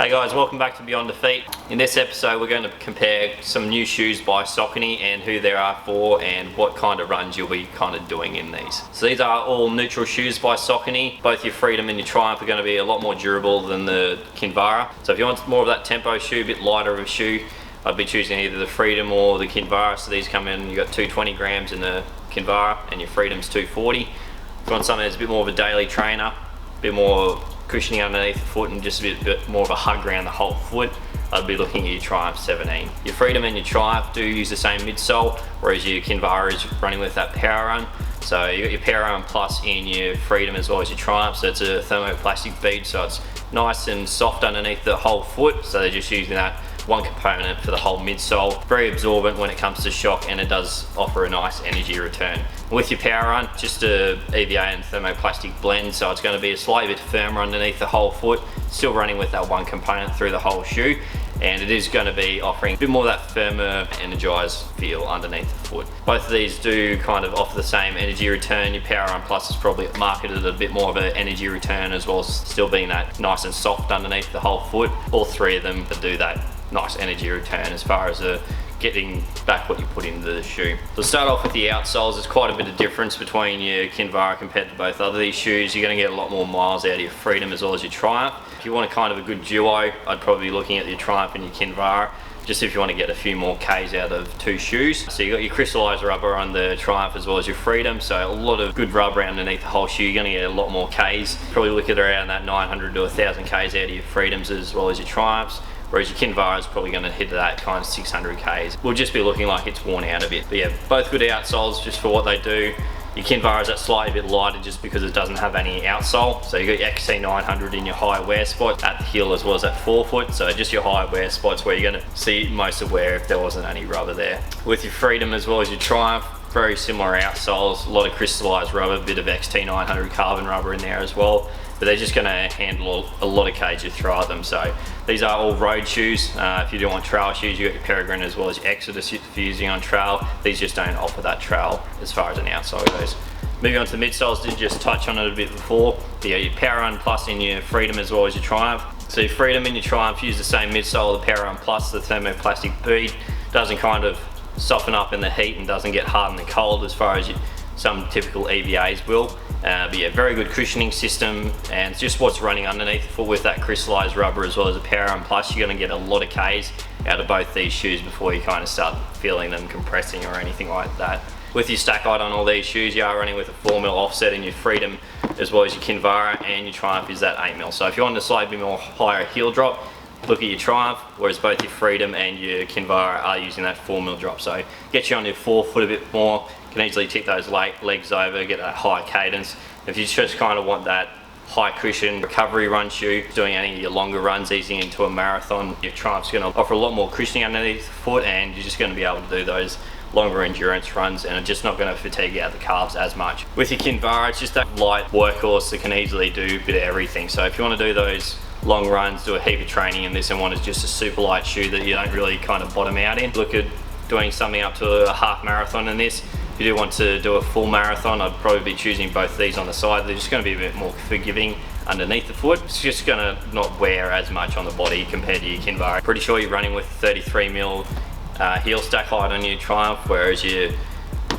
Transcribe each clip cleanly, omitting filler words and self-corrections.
Hey guys, welcome back to Beyond Defeat. In this episode we're going to compare some new shoes by Saucony and who they are for and what kind of runs you'll be kind of doing in these. So these are all neutral shoes by Saucony. Both your Freedom and your Triumph are going to be a lot more durable than the Kinvara. So if you want more of that tempo shoe, a bit lighter of a shoe, I'd be choosing either the Freedom or the Kinvara. So these come in, you've got 220 grams in the Kinvara and your Freedom's 240. If you want something that's a bit more of a daily trainer, a bit more cushioning underneath the foot and just a bit more of a hug around the whole foot, I'd be looking at your Triumph 17. Your Freedom and your Triumph do use the same midsole, whereas your Kinvara is running with that Power Run. So you got your Power Run Plus in your Freedom as well as your Triumph, so it's a thermoplastic bead, so it's nice and soft underneath the whole foot, so they're just using that one component for the whole midsole. Very absorbent when it comes to shock, and it does offer a nice energy return. With your Power Run, just a EVA and thermoplastic blend, so it's going to be a slightly bit firmer underneath the whole foot, still running with that one component through the whole shoe, and it is going to be offering a bit more of that firmer, energized feel underneath the foot. Both of these do kind of offer the same energy return. Your Power Run Plus is probably marketed a bit more of an energy return, as well as still being that nice and soft underneath the whole foot. All three of them do that nice energy return as far as getting back what you put into the shoe. So start off with the outsoles. There's quite a bit of difference between your Kinvara compared to both other these shoes. You're going to get a lot more miles out of your Freedom as well as your Triumph. If you want a kind of a good duo, I'd probably be looking at your Triumph and your Kinvara, just if you want to get a few more Ks out of two shoes. So you got your crystallized rubber on the Triumph as well as your Freedom, so a lot of good rubber underneath the whole shoe. You're going to get a lot more Ks. Probably look at around that 900 to 1000 Ks out of your Freedoms as well as your Triumphs. Whereas your Kinvara is probably going to hit that kind of 600 Ks. We'll just be looking like it's worn out a bit. But yeah, both good outsoles just for what they do. Your Kinvara is that slightly bit lighter just because it doesn't have any outsole. So you got your XC900 in your high wear spot at the heel as well as at forefoot. So just your high wear spots where you're going to see most of wear if there wasn't any rubber there. With your Freedom as well as your Triumph, very similar outsoles, a lot of crystallized rubber, a bit of XT900 carbon rubber in there as well. But they're just going to handle a lot of K's you throw at them. So these are all road shoes. If you do want trail shoes, you got your Peregrine as well as your Exodus if you're using on trail. These just don't offer that trail as far as an outsole goes. Moving on to the midsoles, did just touch on it a bit before. Your Power Run Plus in your Freedom as well as your Triumph. So your Freedom and your Triumph use the same midsole, the Power Run Plus, the thermoplastic bead. Doesn't kind of soften up in the heat and doesn't get hard in the cold as far as some typical EVAs will. But yeah, very good cushioning system, and just what's running underneath the foot with that crystallized rubber as well as a Power Run Plus. You're going to get a lot of Ks out of both these shoes before you kind of start feeling them compressing or anything like that. With your stack height on all these shoes, you are running with a 4mm offset in your Freedom as well as your Kinvara, and your Triumph is that 8mm. So if you want a slightly more higher heel drop, look at your Triumph, whereas both your Freedom and your Kinvara are using that 4mm drop. So get you on your forefoot a bit more. You can easily tick those legs over, get that high cadence. If you just kind of want that high cushion recovery run shoe, doing any of your longer runs, easing into a marathon, your Triumph's going to offer a lot more cushioning underneath the foot, and you're just going to be able to do those longer endurance runs, and it's just not going to fatigue out the calves as much. With your Kinvara, it's just that light workhorse that can easily do a bit of everything. So if you want to do those long runs, do a heap of training in this, and want is just a super light shoe that you don't really kind of bottom out in, look at doing something up to a half marathon in this. If you do want to do a full marathon, I'd probably be choosing both these on the side. They're just going to be a bit more forgiving underneath the foot. It's just going to not wear as much on the body compared to your Kinvara. Pretty sure you're running with 33mm heel stack height on your Triumph, whereas your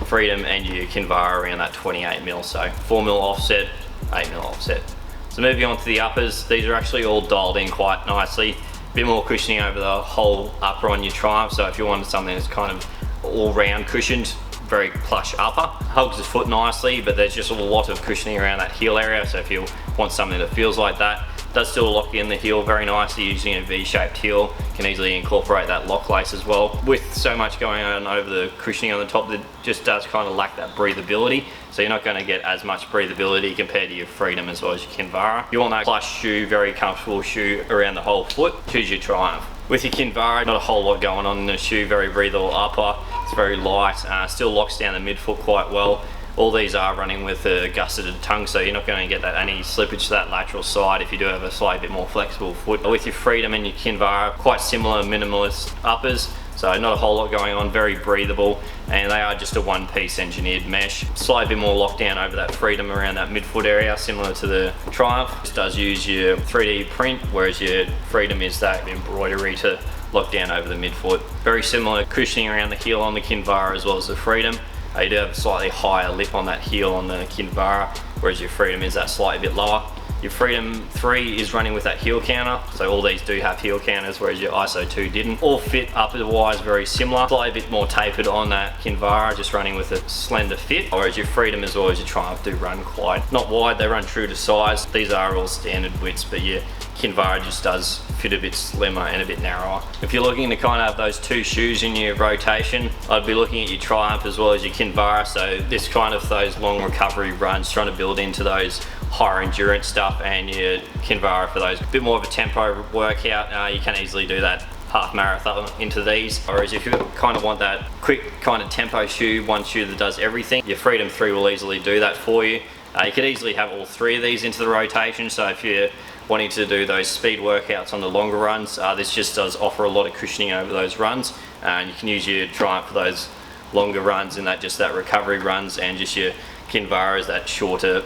Freedom and your Kinvara around that 28mm. So 4mm offset, 8mm offset. So moving on to the uppers, these are actually all dialed in quite nicely. A bit more cushioning over the whole upper on your Triumph, so if you wanted something that's kind of all round cushioned, very plush upper. Hugs the foot nicely, but there's just a lot of cushioning around that heel area, so if you want something that feels like that, it does still lock in the heel very nicely using a V-shaped heel. You can easily incorporate that lock lace as well. With so much going on over the cushioning on the top, it just does kind of lack that breathability, so you're not going to get as much breathability compared to your Freedom as well as your Kinvara. If you want that plush shoe, very comfortable shoe around the whole foot, choose your Triumph. With your Kinvara, not a whole lot going on in the shoe, very breathable upper, it's very light, still locks down the midfoot quite well. All these are running with a gusseted tongue, so you're not going to get any slippage to that lateral side if you do have a slightly bit more flexible foot. With your Freedom and your Kinvara, quite similar minimalist uppers, So not a whole lot going on, very breathable, and they are just a one-piece engineered mesh. Slightly bit more lockdown over that Freedom around that midfoot area, similar to the Triumph. This does use your 3D print, whereas your Freedom is that embroidery to lock down over the midfoot. Very similar cushioning around the heel on the Kinvara as well as the Freedom. You do have a slightly higher lip on that heel on the Kinvara, whereas your Freedom is that slightly bit lower. Your Freedom 3 is running with that heel counter, so all these do have heel counters, whereas your ISO 2 didn't. All fit upper-wise very similar, slightly bit more tapered on that Kinvara, just running with a slender fit, whereas your Freedom as well as your Triumph do run quite, not wide, they run true to size. These are all standard widths, but your Kinvara just does fit a bit slimmer and a bit narrower. If you're looking to kind of have those two shoes in your rotation, I'd be looking at your Triumph as well as your Kinvara. So this kind of those long recovery runs, trying to build into those higher endurance stuff, and your Kinvara for those bit more of a tempo workout. You can easily do that half marathon into these. Whereas if you kind of want that quick kind of tempo shoe, one shoe that does everything, your Freedom 3 will easily do that for you. You could easily have all three of these into the rotation, so if you're wanting to do those speed workouts on the longer runs, this just does offer a lot of cushioning over those runs, and you can use your Triumph for those longer runs and that recovery runs, and just your Kinvara is that shorter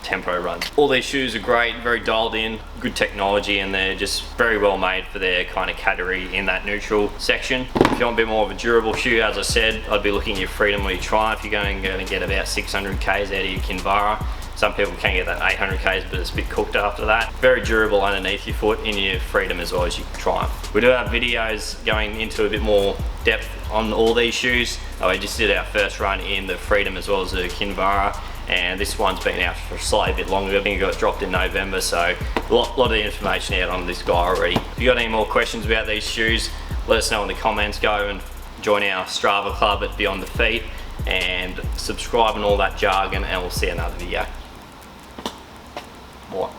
tempo runs. All these shoes are great, very dialed in, good technology, and they're just very well made for their kind of category in that neutral section. If you want a bit more of a durable shoe, as I said, I'd be looking at your Freedom or your Triumph. You're going to get about 600 Ks out of your Kinvara. Some people can get that 800 Ks, but it's a bit cooked after that. Very durable underneath your foot in your Freedom as well as your Triumph. We do have videos going into a bit more depth on all these shoes. We just did our first run in the Freedom as well as the Kinvara, and this one's been out for a slightly bit longer. I think it got dropped in November, so a lot of the information out on this guy already. If you got any more questions about these shoes, let us know in the comments. Go and join our Strava club at Beyond the Feet, and subscribe and all that jargon, and we'll see you in another video. What?